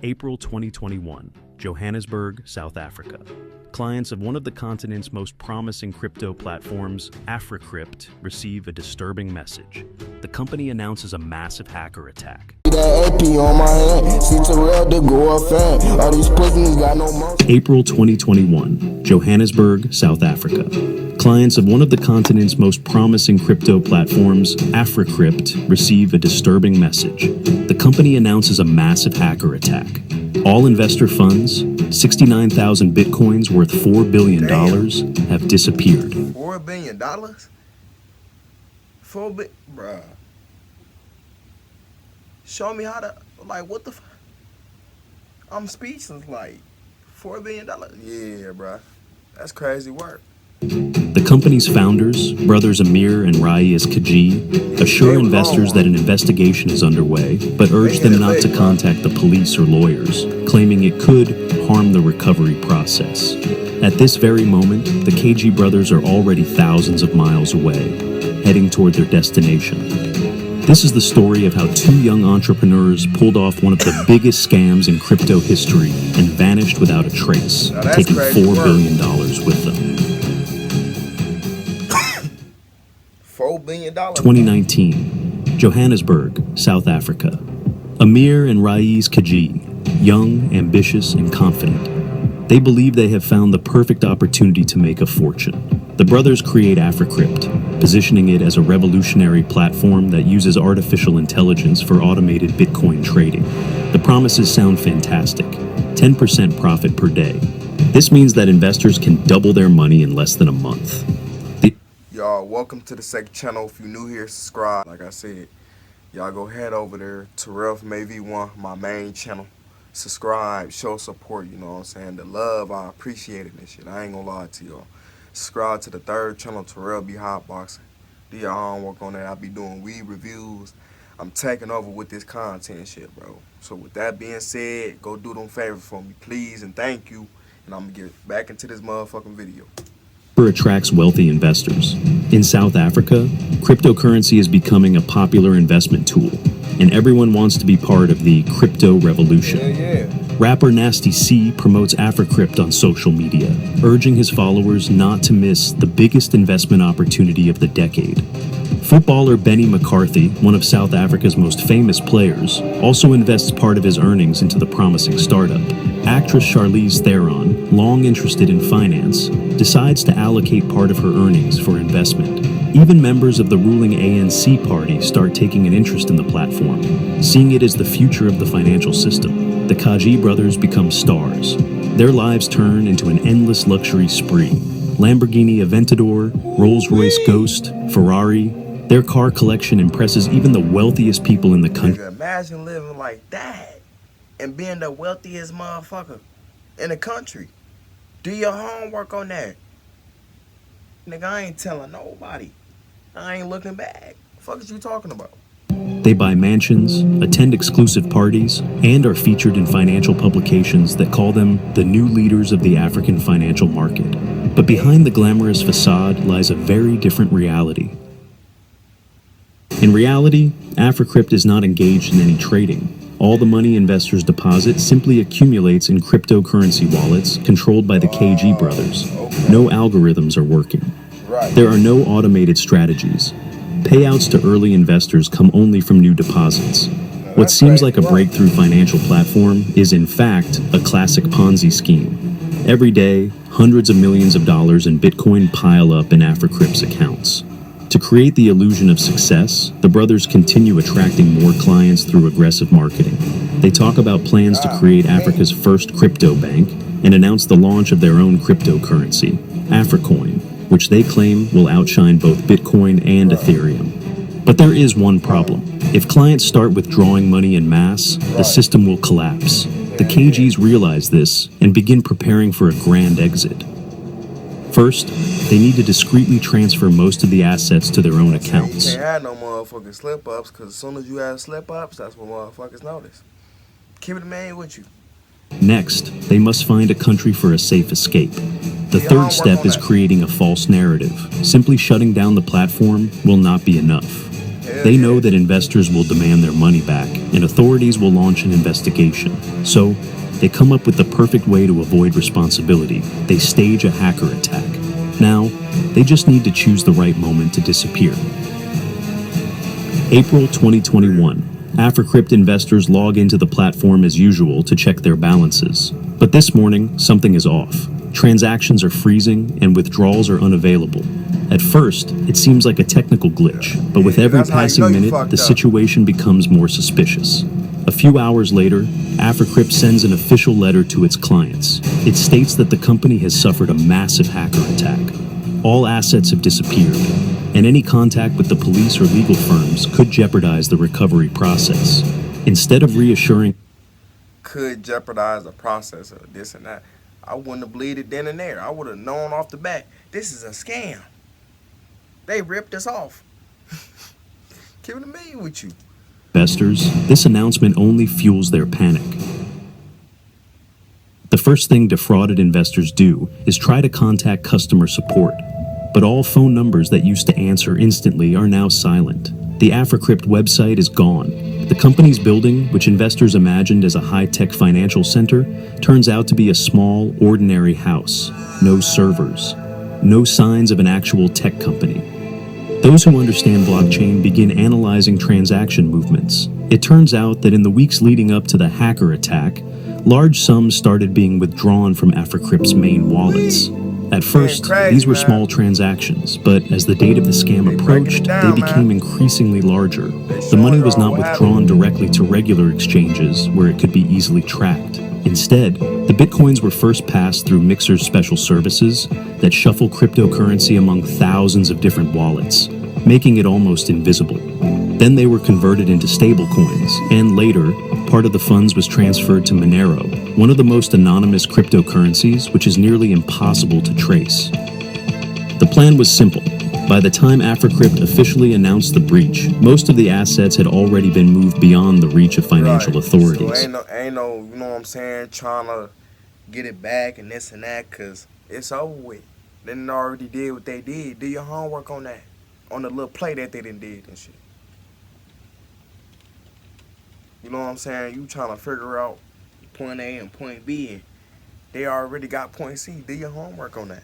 April 2021, Johannesburg, South Africa. Clients of one of the continent's most promising crypto platforms, AfriCrypt, receive a disturbing message. The company announces a massive hacker attack. April 2021, Johannesburg, South Africa. Clients of one of the continent's most promising crypto platforms, AfriCrypt, receive a disturbing message. The company announces a massive hacker attack. All investor funds, 69,000 bitcoins worth $4 billion, have disappeared. $4 billion? Bruh. Show me how to, like, what the fuck? I'm speechless, like, $4 billion? Yeah, bruh. That's crazy work. The company's founders, brothers Amir and Raiz Kaji, assure investors that an investigation is underway, but urge them not to contact the police or lawyers, claiming it could harm the recovery process. At this very moment, the KG brothers are already thousands of miles away, heading toward their destination. This is the story of how two young entrepreneurs pulled off one of the biggest scams in crypto history and vanished without a trace, taking $4 billion with them. $4 billion. 2019, Johannesburg, South Africa. Amir and Raiz Kaji, young, ambitious, and confident. They believe they have found the perfect opportunity to make a fortune. The brothers create AfriCrypt, positioning it as a revolutionary platform that uses artificial intelligence for automated Bitcoin trading. The promises sound fantastic. 10% profit per day. This means that investors can double their money in less than a month. Y'all, welcome to the second channel. If you're new here, subscribe. Like I said, y'all go head over there, Terrell from AV1, my main channel. Subscribe, show support, you know what I'm saying? The love, I appreciate it and shit. I ain't gonna lie to y'all. Subscribe to the third channel, Terrell be hotboxing. Do your homework on that. I'll be doing weed reviews. I'm taking over with this content shit, bro. So with that being said, go do them favors for me, please, and thank you. And I'm gonna get back into this motherfucking video. Attracts wealthy investors. In South Africa, cryptocurrency is becoming a popular investment tool, and everyone wants to be part of the crypto revolution. Rapper Nasty C promotes AfriCrypt on social media, urging his followers not to miss the biggest investment opportunity of the decade. Footballer Benny McCarthy, one of South Africa's most famous players, also invests part of his earnings into the promising startup. Actress Charlize Theron, long interested in finance, decides to allocate part of her earnings for investment. Even members of the ruling ANC party start taking an interest in the platform, seeing it as the future of the financial system. The Kaji brothers become stars. Their lives turn into an endless luxury spree. Lamborghini Aventador, Rolls-Royce Ghost, Ferrari. Their car collection impresses even the wealthiest people in the country. Imagine living like that and being the wealthiest motherfucker in the country. Do your homework on that. Nigga, I ain't telling nobody. I ain't looking back. The fuck is you talking about? They buy mansions, attend exclusive parties, and are featured in financial publications that call them the new leaders of the African financial market. But behind the glamorous facade lies a very different reality. In reality, AfriCrypt is not engaged in any trading. All the money investors deposit simply accumulates in cryptocurrency wallets controlled by the KG brothers. No algorithms are working. There are no automated strategies. Payouts to early investors come only from new deposits. What seems like a breakthrough financial platform is in fact a classic Ponzi scheme. Every day, hundreds of millions of dollars in Bitcoin pile up in AfriCrypt's accounts. To create the illusion of success, the brothers continue attracting more clients through aggressive marketing. They talk about plans to create Africa's first crypto bank and announce the launch of their own cryptocurrency, Africoin, which they claim will outshine both Bitcoin and Ethereum. But there is one problem. If clients start withdrawing money en masse, the system will collapse. The KGs realize this and begin preparing for a grand exit. First, they need to discreetly transfer most of the assets to their own accounts. You can't have no motherfucking slip-ups, because as soon as you have slip-ups, that's what motherfuckers notice. Keep it man with you. Next, they must find a country for a safe escape. The third step is creating a false narrative. Simply shutting down the platform will not be enough. They know that investors will demand their money back, and authorities will launch an investigation. So, they come up with the perfect way to avoid responsibility. They stage a hacker attack. Now, they just need to choose the right moment to disappear. April 2021. AfriCrypt investors log into the platform as usual to check their balances. But this morning, something is off. Transactions are freezing and withdrawals are unavailable. At first, it seems like a technical glitch, but with every passing minute, the situation becomes more suspicious. A few hours later, AfriCrypt sends an official letter to its clients. It states that the company has suffered a massive hacker attack. All assets have disappeared, and any contact with the police or legal firms could jeopardize the recovery process. Instead of reassuring, could jeopardize the process of this and that, I wouldn't have believed it then and there. I would have known off the bat, this is a scam. They ripped us off. Keep it me with you. investors, this announcement only fuels their panic. The first thing defrauded investors do is try to contact customer support. But all phone numbers that used to answer instantly are now silent. The AfriCrypt website is gone. The company's building, which investors imagined as a high-tech financial center, turns out to be a small, ordinary house. No servers. No signs of an actual tech company. Those who understand blockchain begin analyzing transaction movements. It turns out that in the weeks leading up to the hacker attack, large sums started being withdrawn from AfriCrypt's main wallets. At first, these were small transactions, but as the date of the scam approached, they became increasingly larger. The money was not withdrawn directly to regular exchanges where it could be easily tracked. Instead, the bitcoins were first passed through Mixer's special services that shuffle cryptocurrency among thousands of different wallets, making it almost invisible. Then they were converted into stablecoins, and later, part of the funds was transferred to Monero, one of the most anonymous cryptocurrencies which is nearly impossible to trace. The plan was simple. By the time AfriCrypt officially announced the breach, most of the assets had already been moved beyond the reach of financial authorities. So ain't no, you know what I'm saying, trying to get it back and this and that, because it's over with. They done already did what they did. Do your homework on that, on the little play that they done did and shit. You know what I'm saying? You trying to figure out point A and point B, and they already got point C. Do your homework on that.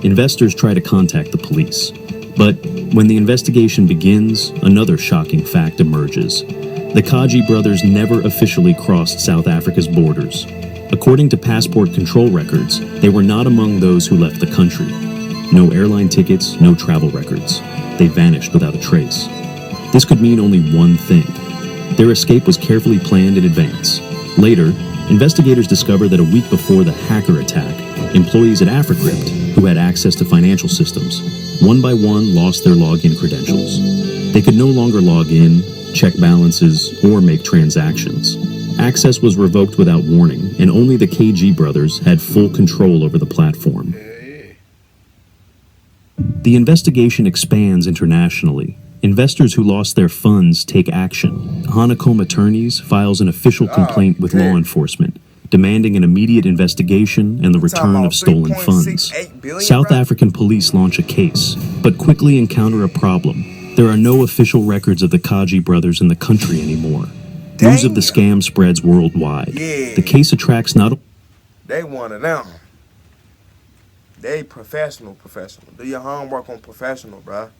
Investors try to contact the police. But when the investigation begins, another shocking fact emerges. The Kaji brothers never officially crossed South Africa's borders. According to passport control records, they were not among those who left the country. No airline tickets, no travel records. They vanished without a trace. This could mean only one thing. Their escape was carefully planned in advance. Later, investigators discovered that a week before the hacker attack, employees at AfriCrypt, who had access to financial systems, one by one lost their login credentials. They could no longer log in, check balances, or make transactions. Access was revoked without warning, and only the KG brothers had full control over the platform. The investigation expands internationally. Investors who lost their funds take action. Honeycomb Attorneys files an official complaint with law enforcement, demanding an immediate investigation and the return of stolen funds. South African police launch a case, but quickly encounter a problem. There are no official records of the Kaji brothers in the country anymore. News of the scam spreads worldwide. The case attracts not only... They one of them. They professional. Do your homework on professional, bruh.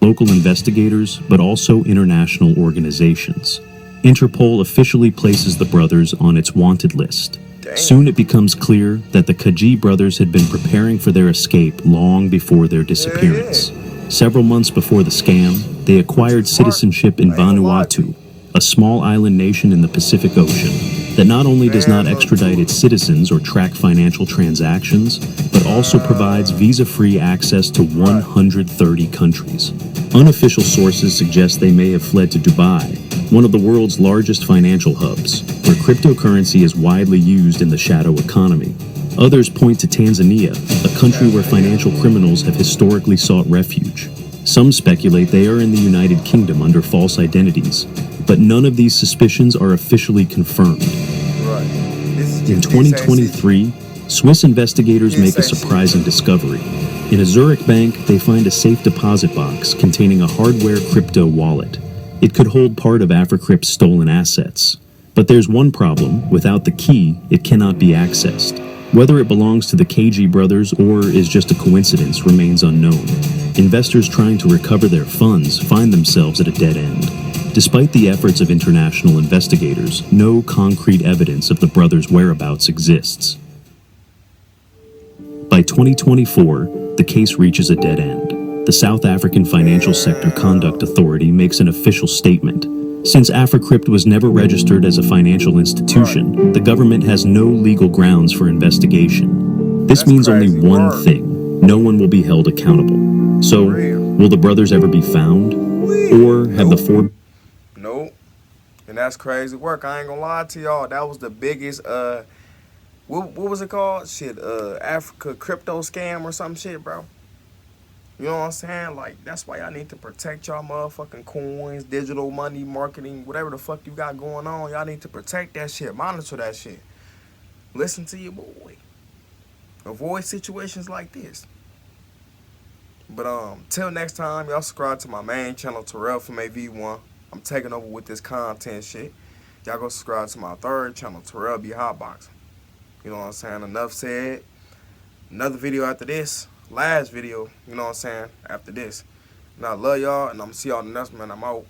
Local investigators, but also international organizations. Interpol officially places the brothers on its wanted list. Soon it becomes clear that the Kaji brothers had been preparing for their escape long before their disappearance. Several months before the scam, they acquired citizenship in Vanuatu, a small island nation in the Pacific Ocean that not only does not extradite its citizens or track financial transactions, but also provides visa-free access to 130 countries. Unofficial sources suggest they may have fled to Dubai, one of the world's largest financial hubs, where cryptocurrency is widely used in the shadow economy. Others point to Tanzania, a country where financial criminals have historically sought refuge. Some speculate they are in the United Kingdom under false identities, but none of these suspicions are officially confirmed. In 2023, Swiss investigators He make a say shit. surprising discovery. In a Zurich bank, they find a safe deposit box containing a hardware crypto wallet. It could hold part of AfriCrypt's stolen assets. But there's one problem. Without the key, it cannot be accessed. Whether it belongs to the KG brothers or is just a coincidence remains unknown. Investors trying to recover their funds find themselves at a dead end. Despite the efforts of international investigators, no concrete evidence of the brothers' whereabouts exists. By 2024, the case reaches a dead end. The South African Financial Sector Conduct Authority makes an official statement. Since AfriCrypt was never registered as a financial institution, the government has no legal grounds for investigation. This That's means only crazy one work. thing: no one will be held accountable. So, Real. will the brothers ever be found? Or have the four... Nope. And that's crazy work. I ain't gonna lie to y'all. That was the biggest what was it called? Shit, Africa crypto scam or some shit, bro. You know what I'm saying? Like, that's why y'all need to protect y'all motherfucking coins, digital money, marketing, whatever the fuck you got going on. Y'all need to protect that shit. Monitor that shit. Listen to your boy. Avoid situations like this. But till next time, y'all subscribe to my main channel, Terrell from AV1. I'm taking over with this content shit. Y'all go subscribe to my third channel, Terrell be Hotboxing. You know what I'm saying? Enough said. Another video after this. Last video, you know what I'm saying, after this. And I love y'all, and I'm going to see y'all in the next one, man. I'm out.